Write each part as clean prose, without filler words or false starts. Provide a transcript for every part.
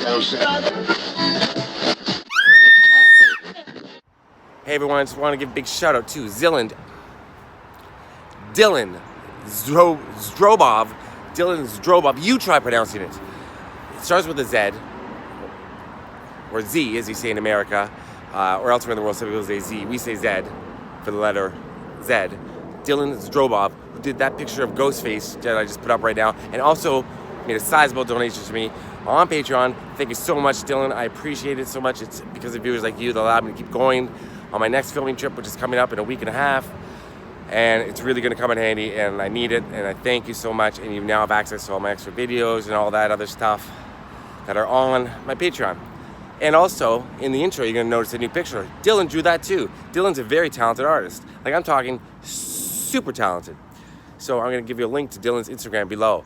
Hey everyone, just want to give a big shout out to Dylan Zdrobov. Dylan Zdrobov, you try pronouncing it. It starts with a Z, or Z as you say in America, or elsewhere in the world some people say Z. We say Z for the letter Z. Dylan Zdrobov, who did that picture of Ghostface that I just put up right now, and also made a sizable donation to me on Patreon. Thank you so much, Dylan. I appreciate it so much. It's because of viewers like you that allowed me to keep going on my next filming trip, which is coming up in a week and a half. And it's really going to come in handy, and I need it, and I thank you so much. And you now have access to all my extra videos and all that other stuff that are on my Patreon. And also, in the intro, you're going to notice a new picture. Dylan drew that too. Dylan's a very talented artist. Like, I'm talking super talented. So I'm going to give you a link to Dylan's Instagram below.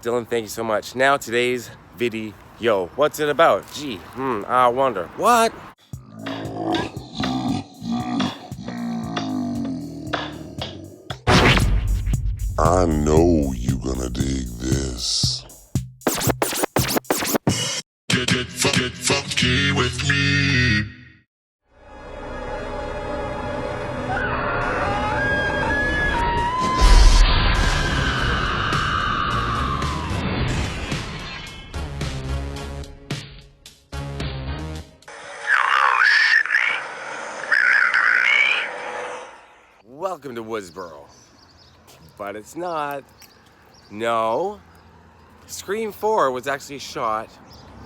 Dylan, thank you so much. Now, today's video. What's it about? Gee, I wonder. What? I know you gonna dig this. Get funky with me. Welcome to Woodsboro. But it's not. No. Scream 4 was actually shot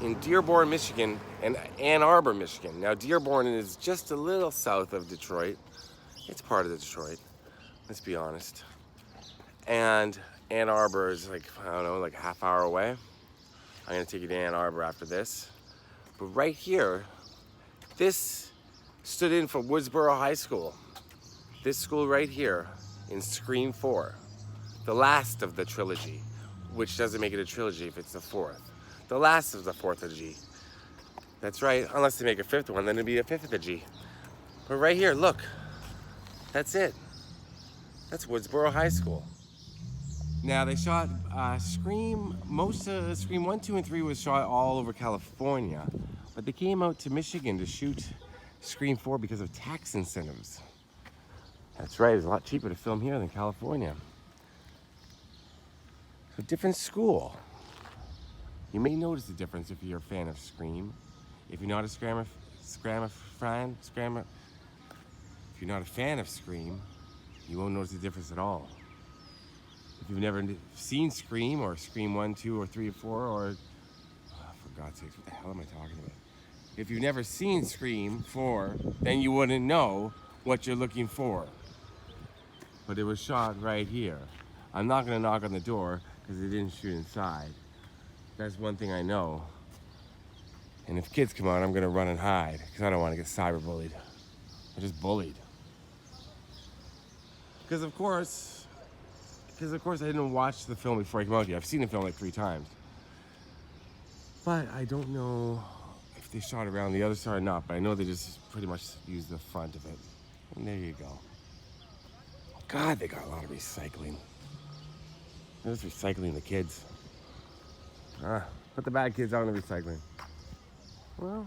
in Dearborn, Michigan and Ann Arbor, Michigan. Now, Dearborn is just a little south of Detroit. It's part of Detroit, let's be honest. And Ann Arbor is like, I don't know, like a half hour away. I'm gonna take you to Ann Arbor after this. But right here, this stood in for Woodsboro High School. This school right here in Scream 4. The last of the trilogy, which doesn't make it a trilogy if it's the fourth. The last of the fourth of G. That's right, unless they make a fifth one, then it'd be a fifth of the G. But right here, look, that's it. That's Woodsboro High School. Now they shot Scream, most of Scream 1, 2, and 3 was shot all over California, but they came out to Michigan to shoot Scream 4 because of tax incentives. That's right, it's a lot cheaper to film here than California. So different school. You may notice the difference if you're a fan of Scream. If you're not a fan of Scream, you won't notice the difference at all. If you've never seen Scream or Scream 1, 2, or 3, or 4, or for God's sakes, what the hell am I talking about? If you've never seen Scream 4, then you wouldn't know what you're looking for. But it was shot right here. I'm not gonna knock on the door because they didn't shoot inside. That's one thing I know. And if kids come out, I'm gonna run and hide because I don't want to get cyberbullied. Or just bullied. Because of course I didn't watch the film before I came out here. I've seen the film like 3 times. But I don't know if they shot around the other side or not, but I know they just pretty much used the front of it. And there you go. God, they got a lot of recycling. They're just recycling the kids. Put the bad kids out in the recycling. Well,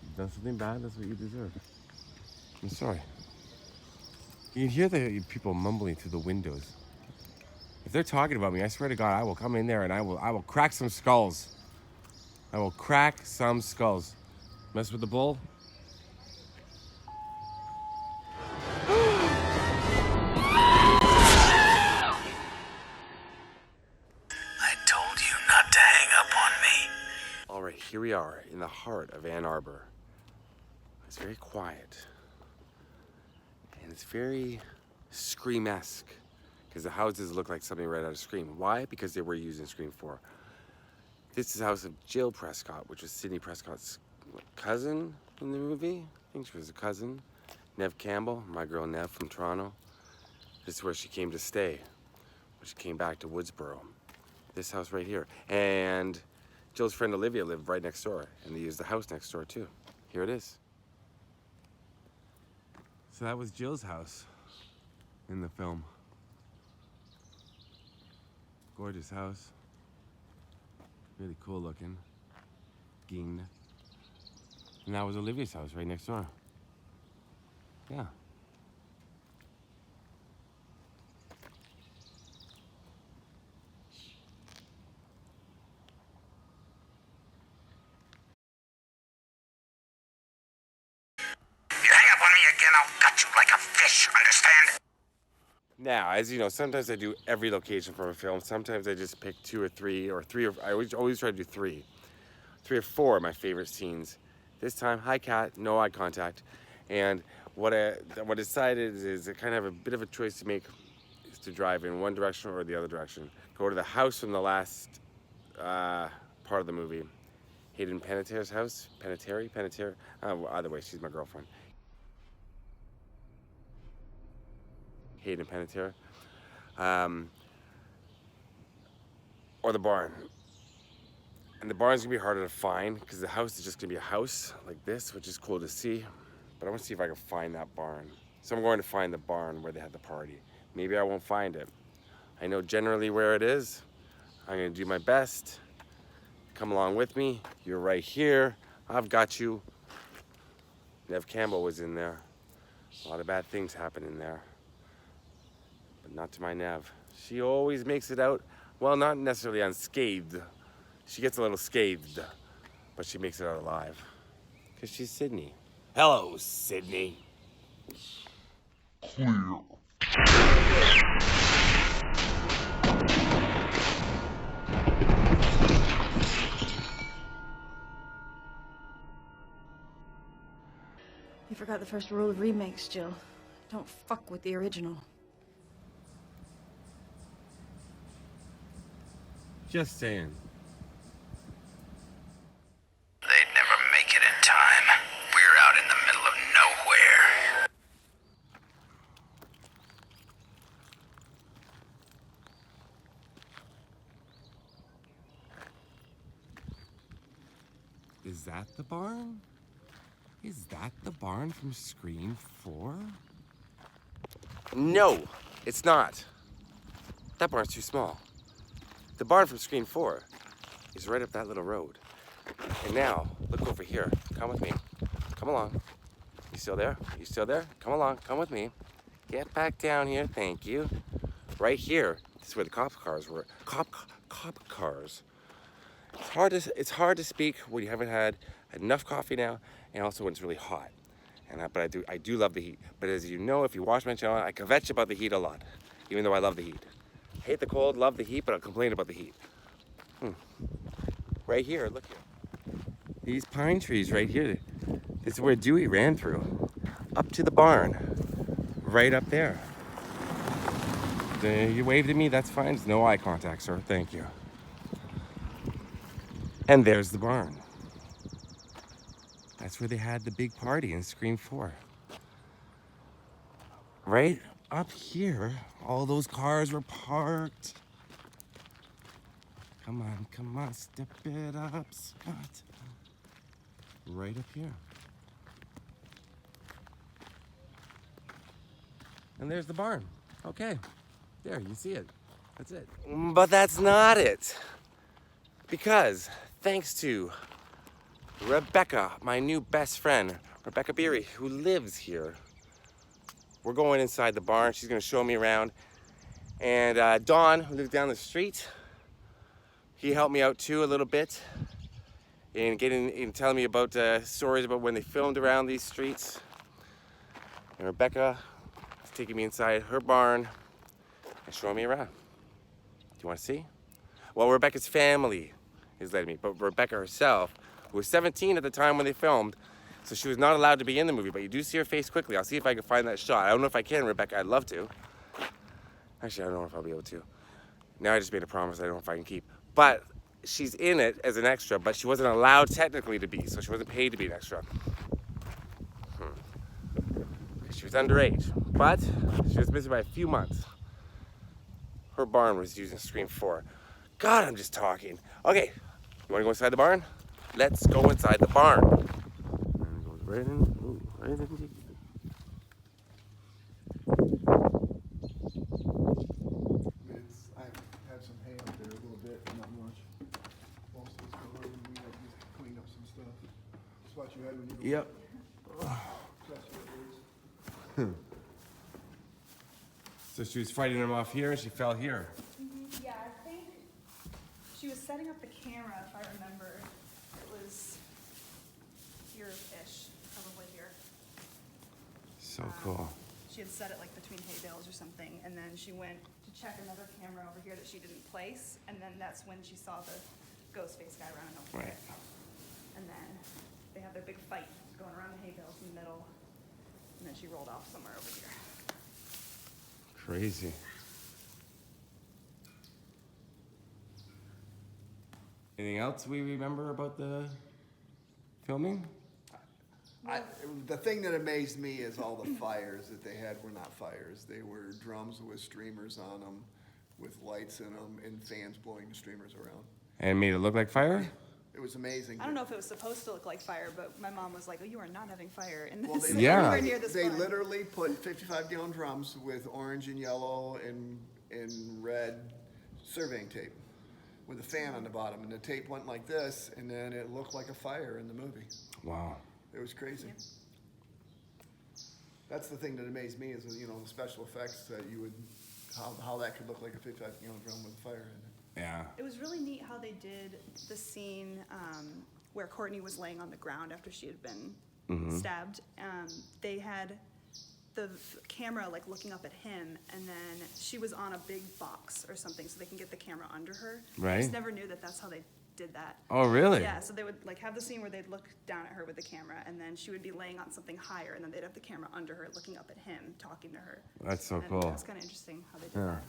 you've done something bad, that's what you deserve. I'm sorry. You can hear the people mumbling through the windows. If they're talking about me, I swear to God, I will come in there and I will crack some skulls. I will crack some skulls. Mess with the bull? Here we are in the heart of Ann Arbor. It's very quiet. And it's very Scream-esque. Because the houses look like something right out of Scream. Why? Because they were used in Scream 4. This is the house of Jill Prescott, which was Sidney Prescott's cousin in the movie. I think she was a cousin. Nev Campbell, my girl Nev from Toronto. This is where she came to stay. When she came back to Woodsboro. This house right here. And Jill's friend Olivia lived right next door, and they used the house next door too. Here it is. So that was Jill's house in the film. Gorgeous house. Really cool looking. Ging. And that was Olivia's house right next door. Yeah. You hang up on me again, I'll gut you like a fish, understand? Now, as you know, sometimes I do every location from a film. Sometimes I just pick two or three, I always try to do three. 3 or 4 of my favorite scenes. This time, hi cat, no eye contact. And what I decided is I kind of have a bit of a choice to make, is to drive in one direction or the other direction. Go to the house from the last part of the movie. Hayden Panettiere's house. Panettiere? Either way, she's my girlfriend. Hayden Panettiere. Or the barn. And the barn's gonna be harder to find because the house is just gonna be a house like this, which is cool to see. But I wanna see if I can find that barn. So I'm going to find the barn where they had the party. Maybe I won't find it. I know generally where it is. I'm gonna do my best. Come along with me. You're right here. I've got you. Nev Campbell was in there. A lot of bad things happen in there. But not to my Nev. She always makes it out, well, not necessarily unscathed. She gets a little scathed, but she makes it out alive. Because she's Sydney. Hello, Sydney. Clear. You forgot the first rule of remakes, Jill. Don't fuck with the original. Just saying. They'd never make it in time. We're out in the middle of nowhere. Is that the barn? Is that the barn from Scream 4? No, it's not. That barn's too small. The barn from Scream 4 is right up that little road. And now, look over here. Come with me. Come along. You still there? You still there? Come along. Come with me. Get back down here. Thank you. Right here. This is where the cop cars were. Cop cars. It's hard to speak when you haven't had enough coffee now, and also when it's really hot. But I do love the heat. But as you know, if you watch my channel, I kvetch about the heat a lot, even though I love the heat. Hate the cold, love the heat, but I'll complain about the heat. Right here, look here. These pine trees right here. This is where Dewey ran through. Up to the barn. Right up there. You waved at me, that's fine. There's no eye contact, sir. Thank you. And there's the barn. That's where they had the big party in Scream 4. Right up here, all those cars were parked. Come on, step it up, Scott. Right up here. And there's the barn. Okay, there, you see it. That's it. But that's not it. Because, thanks to Rebecca, my new best friend, Rebecca Beery, who lives here, we're going inside the barn. She's gonna show me around. And Don, who lives down the street, he helped me out too a little bit in telling me about stories about when they filmed around these streets. And Rebecca is taking me inside her barn and showing me around. Do you want to see? Well, Rebecca's family is letting me, but Rebecca herself, who was 17 at the time when they filmed, so she was not allowed to be in the movie, but you do see her face quickly. I'll see if I can find that shot. I don't know if I can, Rebecca. I'd love to. Actually, I don't know if I'll be able to. Now I just made a promise I don't know if I can keep. But she's in it as an extra, but she wasn't allowed technically to be, so she wasn't paid to be an extra. She was underage, but she was missing by a few months. Her barn was using Scream 4. God, I'm just talking. Okay, you wanna go inside the barn? Let's go inside the barn. And it goes right in, ooh, right in. I've had some hay up there a little bit, not much. Most thought you had when you Yep. So she was fighting him off here and she fell here. Yeah, I think she was setting up the camera, if I remember. It was here-ish, probably here. So cool. She had set it like between hay bales or something, and then she went to check another camera over here that she didn't place, and then that's when she saw the ghost face guy running over Right. there. And then they had their big fight going around the hay bales in the middle, and then she rolled off somewhere over here. Crazy. Anything else we remember about the filming? The thing that amazed me is all the fires that they had were not fires. They were drums with streamers on them, with lights in them, and fans blowing the streamers around. And made it look like fire? It was amazing. I don't know if it was supposed to look like fire, but my mom was like, "Oh, you are not having fire in this. Well, Yeah. anywhere near this They barn." literally put 55-gallon drums with orange and yellow and red surveying tape with a fan on the bottom, and the tape went like this, and then it looked like a fire in the movie. Wow. It was crazy. That's the thing that amazed me is, the special effects that you would, how that could look like a 55-gallon drum with fire in it. Yeah. It was really neat how they did the scene where Courtney was laying on the ground after she had been stabbed. They had the camera like looking up at him, and then she was on a big box or something, so they can get the camera under her. Right. I just never knew that that's how they did that. Oh, really? Yeah, so they would like have the scene where they'd look down at her with the camera, and then she would be laying on something higher, and then they'd have the camera under her, looking up at him, talking to her. That's so And cool. It was kind of interesting how they did Yeah.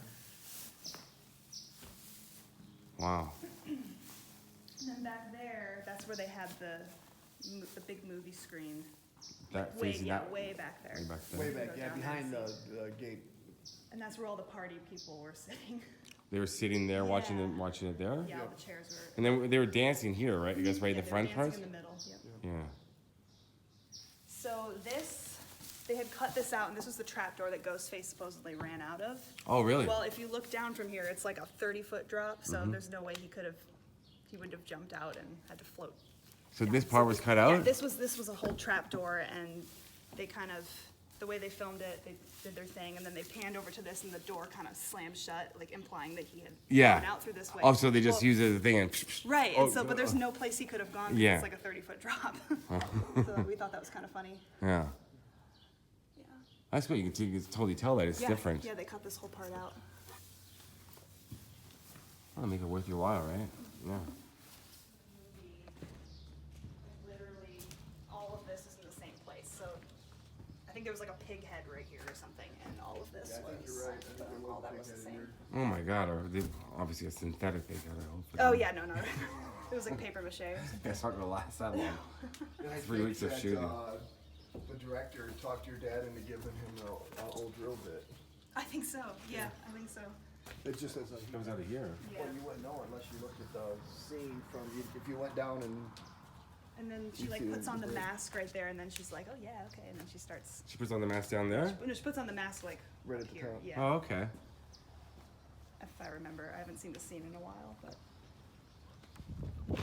that. Wow. And then back there, that's where they had the big movie screen. That Way, facing yeah, that way back there. way back there. Way You back, go yeah, down there behind and see. the gate. And that's where all the party people were sitting. They were sitting there watching Yeah. watching it there. Yeah, all the chairs were. And then they were dancing here, right? You guys right in Yeah, the they were front part. dancing in the middle. Yep. Yeah. So this, they had cut this out, and this was the trapdoor that Ghostface supposedly ran out of. Oh, really? Well, if you look down from here, it's like a 30-foot drop, so Mm-hmm. there's no way he would have jumped out and had to float. So down. this part was cut Yeah, out? this was a whole trapdoor, and they kind of, the way they filmed it, they did their thing, and then they panned over to this, and the door kind of slammed shut, like implying that he had Yeah. gone out through this way. Oh, so they just Well, use it as a thing and. Right, Oh, and so, but there's no place he could have gone, because Yeah. it's like a 30-foot drop. So we thought that was kind of funny. Yeah. Yeah. That's what you can totally tell that it's Yeah, different. Yeah, they cut this whole part out. That'll make it worth your while, right? Yeah. Literally, all of this is in the same place, so I think there was like a pig head right here or something, and all of this Yeah, I think was, you're right. I think there was all a that big was the head in same. here. Oh my God! Or they, obviously a synthetic they got. I hope. Oh, yeah, no. It was like paper mache. It's not gonna last that long. And I 3 think weeks of that, shooting. The director talked your dad into giving him an old drill bit. I think so, yeah, I think so. It just says like. Comes out of here. Yeah. Well, you wouldn't know unless you looked at the scene from, if you went down and. And then she You like see puts the on the bridge. mask right there, and then she's like, oh yeah, okay, and then she starts, She puts on the mask down there. no, she puts on the mask like Right up at the here, top. yeah. Oh, okay. If I remember, I haven't seen the scene in a while, but.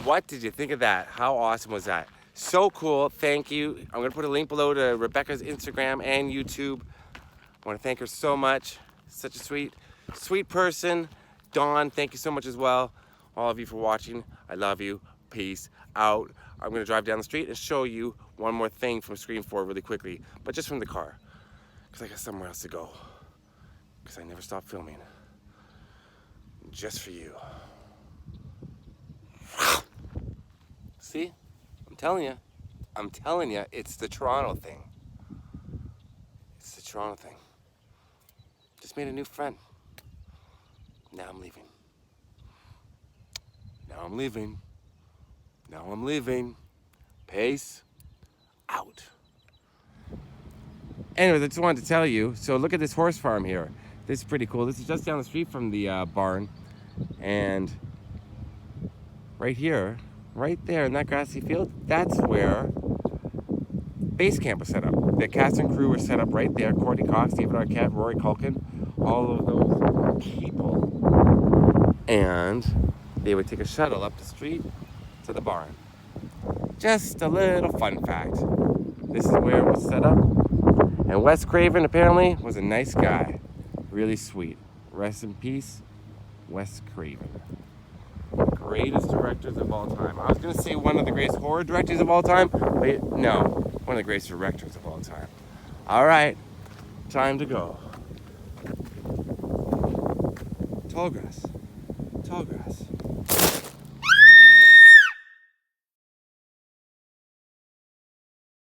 What did you think of that? How awesome was that? So cool. Thank you. I'm going to put a link below to Rebecca's Instagram and YouTube. I want to thank her so much. Such a sweet person. Dawn, thank you so much as well. All of you for watching. I love you. Peace out. I'm going to drive down the street and show you one more thing from Scream 4 really quickly, but just from the car, because I got somewhere else to go, because I never stop filming. Just for you. See? I'm telling you, it's the Toronto thing. It's the Toronto thing. Just made a new friend. Now I'm leaving. Now I'm leaving. Now I'm leaving. Peace out. Anyways, I just wanted to tell you, so look at this horse farm here. This is pretty cool. This is just down the street from the barn. And right here, right there in that grassy field, that's where base camp was set up. The cast and crew were set up right there. Courtney Cox, David Arquette, Rory Culkin, all of those people. And they would take a shuttle up the street to the barn. just a little fun fact. This is where it was set up. And Wes Craven apparently was a nice guy. Really sweet. Rest in peace, Wes Craven. Greatest directors of all time. I was going to say one of the greatest horror directors of all time, but no, one of the greatest directors of all time. All right, time to go. Tall grass. Tall grass.